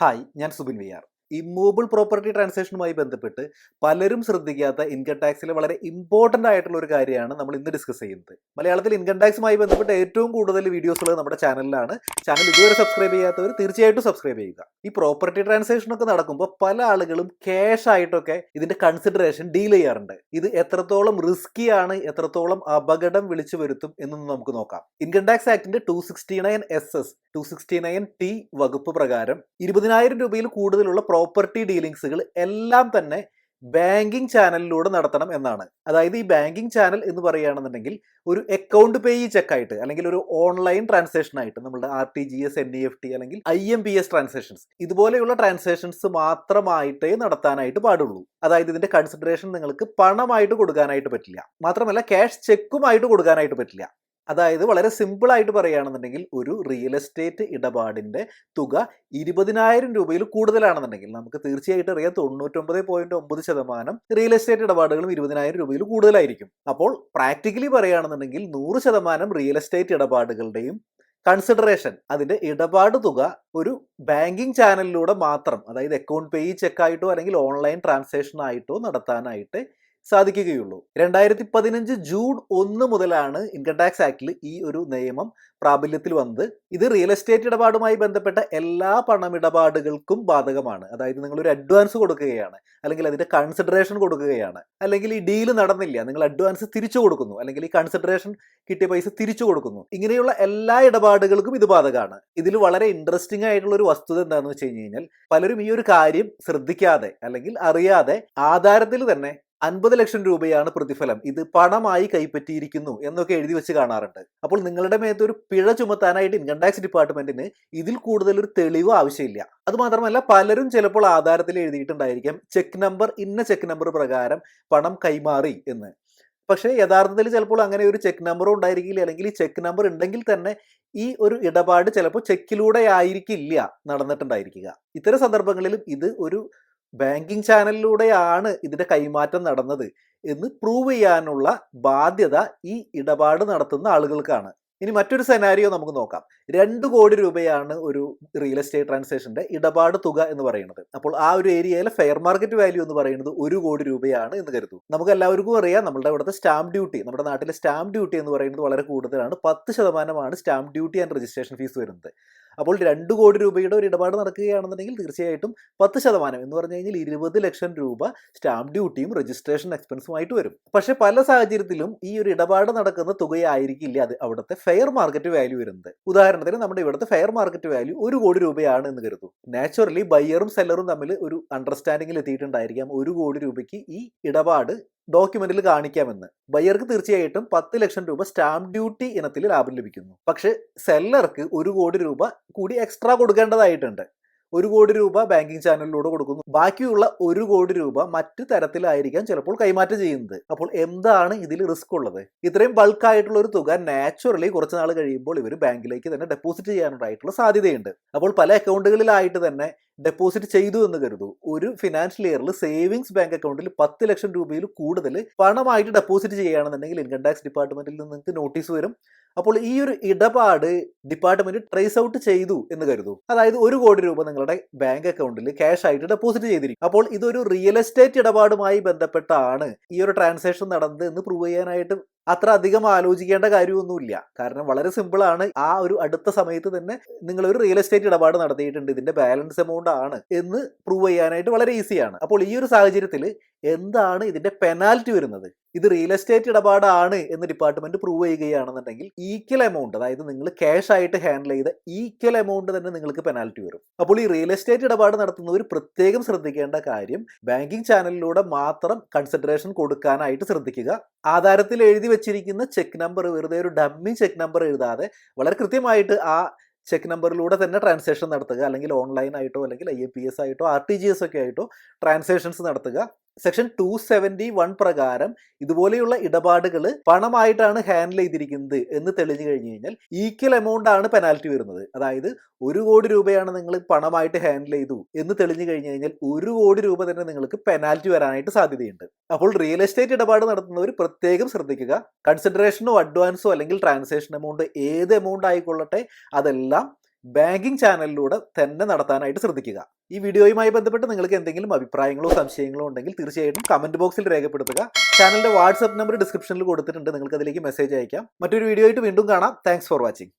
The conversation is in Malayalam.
ഹായ്, ഞാൻ Subin V R. Immovable property ട്രാൻസാക്ഷനുമായി ബന്ധപ്പെട്ട് പലരും ശ്രദ്ധിക്കാത്ത ഇൻകം ടാക്സിലെ വളരെ ഇമ്പോർട്ടൻ്റ് ആയിട്ടുള്ള ഒരു കാര്യമാണ് നമ്മൾ ഇന്ന് ഡിസ്കസ് ചെയ്യുന്നത്. മലയാളത്തിൽ ഇൻകം ടാക്സുമായി ബന്ധപ്പെട്ട് ഏറ്റവും കൂടുതൽ വീഡിയോസുകൾ നമ്മുടെ ചാനലിലാണ്. ചാനൽ ഇതുവരെ സബ്സ്ക്രൈബ് ചെയ്യാത്തവർ തീർച്ചയായിട്ടും സബ്സ്ക്രൈബ് ചെയ്യുക. ഈ പ്രോപ്പർട്ടി ട്രാൻസാക്ഷൻ ഒക്കെ നടക്കുമ്പോൾ പല ആളുകളും ക്യാഷ് ആയിട്ടൊക്കെ ഇതിന്റെ കൺസിഡറേഷൻ ഡീൽ ചെയ്യാറുണ്ട്. ഇത് എത്രത്തോളം റിസ്കി ആണ്, എത്രത്തോളം അപകടം വിളിച്ചു വരുത്തും എന്നൊന്ന് നമുക്ക് നോക്കാം. ഇൻകം ടാക്സ് ആക്ടിന്റെ 269 269T വകുപ്പ് പ്രകാരം 20,000 രൂപയിൽ കൂടുതലുള്ള പ്രോപ്പർട്ടി ഡീലിംഗ്സുകൾ എല്ലാം തന്നെ ബാങ്കിങ് ചാനലിലൂടെ നടത്തണം എന്നാണ്. അതായത് ഈ ബാങ്കിങ് ചാനൽ എന്ന് പറയുകയാണെന്നുണ്ടെങ്കിൽ ഒരു അക്കൗണ്ട് പേയി ചെക്കായിട്ട് അല്ലെങ്കിൽ ഒരു ഓൺലൈൻ ട്രാൻസാക്ഷൻ ആയിട്ട് നമ്മുടെ RTGS, NEFT അല്ലെങ്കിൽ IMPS ട്രാൻസാക്ഷൻസ് ഇതുപോലെയുള്ള ട്രാൻസാക്ഷൻസ് മാത്രമായിട്ടേ നടത്താനായിട്ട് പാടുള്ളൂ. അതായത് ഇതിന്റെ കൺസിഡറേഷൻ നിങ്ങൾക്ക് പണമായിട്ട് കൊടുക്കാനായിട്ട് പറ്റില്ല. മാത്രമല്ല ക്യാഷ് ചെക്കുമായിട്ട് കൊടുക്കാനായിട്ട് പറ്റില്ല. അതായത് വളരെ സിമ്പിൾ ആയിട്ട് പറയുകയാണെന്നുണ്ടെങ്കിൽ ഒരു റിയൽ എസ്റ്റേറ്റ് ഇടപാടിന്റെ തുക 20,000 രൂപയിൽ കൂടുതലാണെന്നുണ്ടെങ്കിൽ നമുക്ക് തീർച്ചയായിട്ടും അറിയാം 99.9% റിയൽ എസ്റ്റേറ്റ് ഇടപാടുകളും 20,000 രൂപയിൽ കൂടുതലായിരിക്കും. അപ്പോൾ പ്രാക്ടിക്കലി പറയുകയാണെന്നുണ്ടെങ്കിൽ 100% റിയൽ എസ്റ്റേറ്റ് ഇടപാടുകളുടെയും കൺസിഡറേഷൻ അതിന്റെ ഇടപാട് തുക ഒരു ബാങ്കിങ് ചാനലിലൂടെ മാത്രം, അതായത് അക്കൗണ്ട് പേയി ചെക്കായിട്ടോ അല്ലെങ്കിൽ ഓൺലൈൻ ട്രാൻസാക്ഷൻ ആയിട്ടോ നടത്താനായിട്ട് സാധിക്കുകയുള്ളൂ. 2015 ജൂൺ 1 മുതലാണ് ഇൻകം ടാക്സ് ആക്ടിൽ ഈ ഒരു നിയമം പ്രാബല്യത്തിൽ വന്നത്. ഇത് റിയൽ എസ്റ്റേറ്റ് ഇടപാടുമായി ബന്ധപ്പെട്ട എല്ലാ പണമിടപാടുകൾക്കും ബാധകമാണ്. അതായത് നിങ്ങളൊരു അഡ്വാൻസ് കൊടുക്കുകയാണ്, അല്ലെങ്കിൽ അതിന്റെ കൺസിഡറേഷൻ കൊടുക്കുകയാണ്, അല്ലെങ്കിൽ ഈ ഡീല് നടന്നില്ല, നിങ്ങൾ അഡ്വാൻസ് തിരിച്ചു കൊടുക്കുന്നു, അല്ലെങ്കിൽ ഈ കൺസിഡറേഷൻ കിട്ടിയ പൈസ തിരിച്ചു കൊടുക്കുന്നു, ഇങ്ങനെയുള്ള എല്ലാ ഇടപാടുകൾക്കും ഇത് ബാധകമാണ്. ഇതിൽ വളരെ ഇൻട്രസ്റ്റിംഗ് ആയിട്ടുള്ള ഒരു വസ്തുത എന്താണെന്ന് വെച്ച് കഴിഞ്ഞാൽ പലരും ഈ ഒരു കാര്യം ശ്രദ്ധിക്കാതെ അല്ലെങ്കിൽ അറിയാതെ ആധാരത്തിൽ തന്നെ 50 ലക്ഷം രൂപയാണ് പ്രതിഫലം, ഇത് പണമായി കൈപ്പറ്റിയിരിക്കുന്നു എന്നൊക്കെ എഴുതി വെച്ച് കാണാറുണ്ട്. അപ്പോൾ നിങ്ങളുടെ മേത്ത് ഒരു പിഴ ചുമത്താനായിട്ട് ഇൻകം ടാക്സ് ഡിപ്പാർട്ട്മെന്റിന് ഇതിൽ കൂടുതൽ ഒരു തെളിവ് ആവശ്യമില്ല. അത് മാത്രമല്ല പലരും ചിലപ്പോൾ ആധാരത്തിൽ എഴുതിയിട്ടുണ്ടായിരിക്കാം ഇന്ന ചെക്ക് നമ്പർ പ്രകാരം പണം കൈമാറി എന്ന്. പക്ഷേ യഥാർത്ഥത്തിൽ ചിലപ്പോൾ അങ്ങനെ ഒരു ചെക്ക് നമ്പറും ഉണ്ടായിരിക്കില്ല, അല്ലെങ്കിൽ ഈ ചെക്ക് നമ്പർ ഉണ്ടെങ്കിൽ തന്നെ ഈ ഒരു ഇടപാട് ചിലപ്പോൾ ചെക്കിലൂടെ ആയിരിക്കില്ല നടന്നിട്ടുണ്ടായിരിക്കുക. ഇത്തരം സന്ദർഭങ്ങളിലും ഇത് ഒരു ബാങ്കിങ് ചാനലിലൂടെയാണ് ഇതിന്റെ കൈമാറ്റം നടന്നത് എന്ന് പ്രൂവ് ചെയ്യാനുള്ള ബാധ്യത ഈ ഇടപാട് നടത്തുന്ന ആളുകൾക്കാണ്. ഇനി മറ്റൊരു സെനാരിയോ നമുക്ക് നോക്കാം. 2 കോടി രൂപയാണ് ഒരു റിയൽ എസ്റ്റേറ്റ് ട്രാൻസാക്ഷന്റെ ഇടപാട് തുക എന്ന് പറയുന്നത്. അപ്പോൾ ആ ഒരു ഏരിയയിലെ ഫെയർ മാർക്കറ്റ് വാല്യൂ എന്ന് പറയുന്നത് 1 കോടി രൂപയാണ് എന്ന് കരുതൂ. നമുക്ക് എല്ലാവർക്കും അറിയാം നമ്മുടെ ഇവിടുത്തെ സ്റ്റാമ്പ് ഡ്യൂട്ടി, നമ്മുടെ നാട്ടിലെ സ്റ്റാമ്പ് ഡ്യൂട്ടി എന്ന് പറയുന്നത് വളരെ കൂടുതലാണ്. 10% stamp duty and registration fees വരുന്നത്. അപ്പോൾ 2 കോടി രൂപയുടെ ഒരു ഇടപാട് നടക്കുകയാണെന്നുണ്ടെങ്കിൽ തീർച്ചയായിട്ടും 10% എന്ന് പറഞ്ഞു കഴിഞ്ഞാൽ 20 ലക്ഷം രൂപ സ്റ്റാമ്പ് ഡ്യൂട്ടിയും രജിസ്ട്രേഷൻ എക്സ്പെൻസുമായിട്ട് വരും. പക്ഷെ പല സാഹചര്യത്തിലും ഈ ഒരു ഇടപാട് നടക്കുന്ന തുകയായിരിക്കില്ല അത് അവിടുത്തെ ഫെയർ മാർക്കറ്റ് വാല്യൂ വരുന്നത്. ഉദാഹരണത്തിന് നമ്മുടെ ഇവിടുത്തെ ഫെയർ മാർക്കറ്റ് വാല്യൂ 1 കോടി രൂപയാണ് എന്ന് കരുതൂ. നാച്ചുറലി ബയ്യറും സെല്ലറും തമ്മിൽ ഒരു അണ്ടർസ്റ്റാൻഡിംഗിൽ എത്തിയിട്ടുണ്ടായിരിക്കാം 1 കോടി രൂപയ്ക്ക് ഈ ഇടപാട് ഡോക്യുമെന്റിൽ കാണിക്കാമെന്ന്. ബയ്യർക്ക് തീർച്ചയായിട്ടും 10 ലക്ഷം രൂപ സ്റ്റാമ്പ് ഡ്യൂട്ടി ഇനത്തിൽ ലാഭം ലഭിക്കുന്നു. പക്ഷെ സെല്ലർക്ക് 1 കോടി രൂപ കൂടി എക്സ്ട്രാ കൊടുക്കേണ്ടതായിട്ടുണ്ട്. 1 കോടി രൂപ ബാങ്കിങ് ചാനലിലൂടെ കൊടുക്കുന്നു, ബാക്കിയുള്ള 1 കോടി രൂപ മറ്റു തരത്തിലായിരിക്കാം ചിലപ്പോൾ കൈമാറ്റം ചെയ്യുന്നത്. അപ്പോൾ എന്താണ് ഇതിൽ റിസ്ക് ഉള്ളത്? ഇത്രയും ബൾക്ക് ആയിട്ടുള്ള ഒരു തുക നാച്ചുറലി കുറച്ച് നാൾ കഴിയുമ്പോൾ ഇവർ ബാങ്കിലേക്ക് തന്നെ ഡെപ്പോസിറ്റ് ചെയ്യാനായിട്ടുള്ള സാധ്യതയുണ്ട്. അപ്പോൾ പല അക്കൗണ്ടുകളിലായിട്ട് തന്നെ ഡെപ്പോസിറ്റ് ചെയ്തു എന്ന് കരുതൂ. ഒരു ഫിനാൻഷ്യൽ ഇയറിൽ സേവിങ്സ് ബാങ്ക് അക്കൗണ്ടിൽ 10 ലക്ഷം രൂപയിൽ കൂടുതൽ പണമായിട്ട് ഡെപ്പോസിറ്റ് ചെയ്യുകയാണെന്നുണ്ടെങ്കിൽ ഇൻകം ടാക്സ് ഡിപ്പാർട്ട്മെന്റിൽ നിന്ന് നിങ്ങൾക്ക് നോട്ടീസ് വരും. അപ്പോൾ ഈ ഒരു ഇടപാട് ഡിപ്പാർട്ട്മെന്റ് ട്രേസ് ഔട്ട് ചെയ്തു എന്ന് കരുതൂ. അതായത് 1 കോടി രൂപ നിങ്ങളുടെ ബാങ്ക് അക്കൗണ്ടിൽ ക്യാഷ് ആയിട്ട് ഡെപ്പോസിറ്റ് ചെയ്തിരിക്കും. അപ്പോൾ ഇതൊരു റിയൽ എസ്റ്റേറ്റ് ഇടപാടുമായി ബന്ധപ്പെട്ടാണ് ഈ ഒരു ട്രാൻസാക്ഷൻ നടന്നത് എന്ന് പ്രൂവ് ചെയ്യാനായിട്ട് അത്ര അധികം ആലോചിക്കേണ്ട കാര്യമൊന്നുമില്ല. കാരണം വളരെ സിമ്പിൾ ആണ്. ആ ഒരു അടുത്ത സമയത്ത് തന്നെ നിങ്ങൾ ഒരു റിയൽ എസ്റ്റേറ്റ് ഇടപാട് നടത്തിയിട്ടുണ്ട്, ഇതിന്റെ ബാലൻസ് എമൗണ്ട് ആണ് എന്ന് പ്രൂവ് ചെയ്യാനായിട്ട് വളരെ ഈസിയാണ്. അപ്പോൾ ഈ ഒരു സാഹചര്യത്തിൽ എന്താണ് ഇതിന്റെ പെനാൽറ്റി വരുന്നത്? ഇത് റിയൽ എസ്റ്റേറ്റ് ഇടപാടാണ് എന്ന് ഡിപ്പാർട്ട്മെന്റ് പ്രൂവ് ചെയ്യുകയാണെന്നുണ്ടെങ്കിൽ ഈക്വൽ എമൗണ്ട്, അതായത് നിങ്ങൾ ക്യാഷ് ആയിട്ട് ഹാൻഡിൽ ചെയ്ത ഈക്വൽ എമൗണ്ട് തന്നെ നിങ്ങൾക്ക് പെനാൽറ്റി വരും. അപ്പോൾ ഈ റിയൽ എസ്റ്റേറ്റ് ഇടപാട് നടത്തുന്നവർ പ്രത്യേകം ശ്രദ്ധിക്കേണ്ട കാര്യം ബാങ്കിങ് ചാനലിലൂടെ മാത്രം കൺസിഡറേഷൻ കൊടുക്കാനായിട്ട് ശ്രദ്ധിക്കുക. ആധാരത്തിൽ എഴുതി വെച്ചിരിക്കുന്ന ചെക്ക് നമ്പർ വെറുതെ ഒരു ഡമ്മി ചെക്ക് നമ്പർ എഴുതാതെ വളരെ കൃത്യമായിട്ട് ആ ചെക്ക് നമ്പറിലൂടെ തന്നെ ട്രാൻസാക്ഷൻ നടത്തുക, അല്ലെങ്കിൽ ഓൺലൈൻ ആയിട്ടോ അല്ലെങ്കിൽ IMPS ആയിട്ടോ RTGS ഒക്കെ ആയിട്ടോ ട്രാൻസാക്ഷൻസ് നടത്തുക. സെക്ഷൻ 271 പ്രകാരം ഇതുപോലെയുള്ള ഇടപാടുകൾ പണമായിട്ടാണ് ഹാൻഡിൽ ചെയ്തിരിക്കുന്നത് എന്ന് തെളിഞ്ഞു കഴിഞ്ഞു കഴിഞ്ഞാൽ ഈക്വൽ എമൗണ്ട് ആണ് പെനാൽറ്റി വരുന്നത്. അതായത് 1 കോടി രൂപയാണ് നിങ്ങൾ പണമായിട്ട് ഹാൻഡിൽ ചെയ്തു എന്ന് തെളിഞ്ഞു കഴിഞ്ഞു കഴിഞ്ഞാൽ 1 കോടി രൂപ തന്നെ നിങ്ങൾക്ക് പെനാൽറ്റി വരാനായിട്ട് സാധ്യതയുണ്ട്. അപ്പോൾ റിയൽ എസ്റ്റേറ്റ് ഇടപാട് നടത്തുന്നവർ പ്രത്യേകം ശ്രദ്ധിക്കുക. കൺസിഡറേഷനോ അഡ്വാൻസോ അല്ലെങ്കിൽ ട്രാൻസാക്ഷൻ എമൗണ്ട് ഏത് എമൗണ്ട് ആയിക്കൊള്ളട്ടെ അതെല്ലാം ബാങ്കിങ് ചാനലിലൂടെ തന്നെ നടത്താനായിട്ട് ശ്രദ്ധിക്കുക. ഈ വീഡിയോയുമായി ബന്ധപ്പെട്ട് നിങ്ങൾക്ക് എന്തെങ്കിലും അഭിപ്രായങ്ങളോ സംശയങ്ങളോ ഉണ്ടെങ്കിൽ തീർച്ചയായിട്ടും കമന്റ് ബോക്സിൽ രേഖപ്പെടുത്തുക. ചാനലിന്റെ വാട്സ്ആപ്പ് നമ്പർ ഡിസ്ക്രിപ്ഷനിൽ കൊടുത്തിട്ടുണ്ട്, നിങ്ങൾക്ക് അതിലേക്ക് മെസ്സേജ് അയക്കാം. മറ്റൊരു വീഡിയോ ആയിട്ട് വീണ്ടും കാണാം. Thanks for watching.